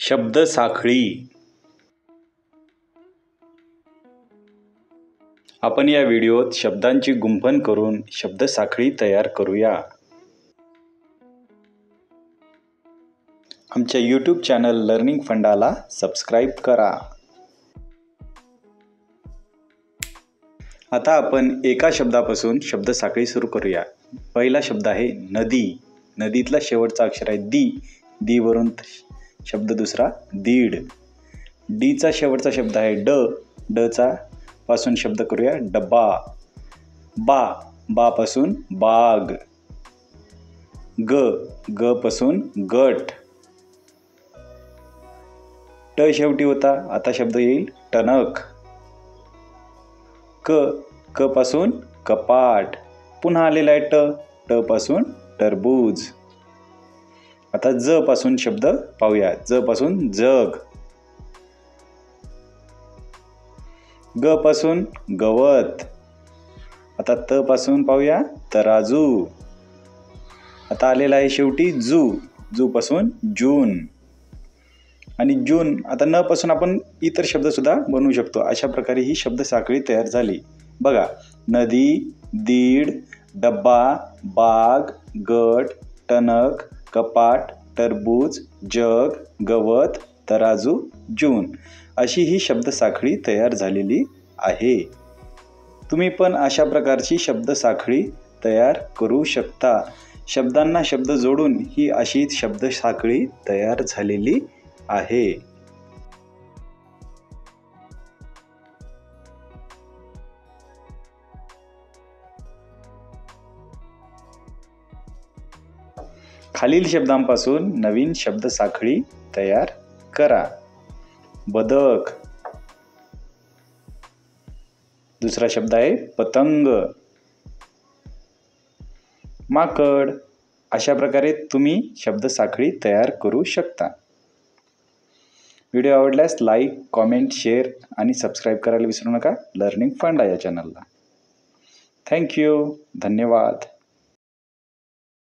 शब्द साखळी. आपण या व्हिडिओत शब्दांची गुंफण करून शब्द साखळी तयार करूया. आमच्या YouTube चॅनल लर्निंग फंडाला सबस्क्राईब करा. आता आपण एका शब्दापासून शब्द साखळी सुरू करूया. पहिला शब्द आहे नदी. नदीतला शेवटचा अक्षर आहे दी. दी वरून शब्द दुसरा दीड. डीचा शेवटचा शब्द आहे ड. डचा पासून शब्द करूया डब्बा. बा. बा पासून बाग. ग. ग पासून गट. ट शेवटी होता, आता शब्द येईल टणक. क. क पासून कपाट. पुन्हा आलेला आहे ट. ट पासून टरबूज. आता ज पासून शब्द पाहूया. ज पासून जग. ग पासून गवत. आता त पासून पाहूया तराजू. आता आलेला आहे शेवटी जू. जू पासून जून. आणि जून. आता न पासून आपण इतर शब्द सुद्धा बनवू शकतो. अशा प्रकारे ही शब्द साखळी तयार झाली. बघा, नदी, दीड, डब्बा, बाग, गट, टणक, कपाट, टरबूज, जग, गवत, तराजू, जून अशी ही शब्द साखळी तयार झालेली आहे. तुम्ही पण अशा प्रकारची शब्द साखळी तयार करू शकता. शब्दांना शब्द जोडून ही अशी शब्द साखळी तयार झालेली आहे. खालील शब्दांपासून नवीन शब्द साखळी तयार करा. बदक. दुसरा शब्द आहे पतंग. माकड. अशा प्रकारे तुम्ही शब्द साखळी तयार करू शकता. व्हिडिओ आवडल्यास लाईक, कॉमेंट, शेअर आणि सबस्क्राईब करायला विसरू नका लर्निंग फंडा या चॅनलला. थँक्यू. धन्यवाद.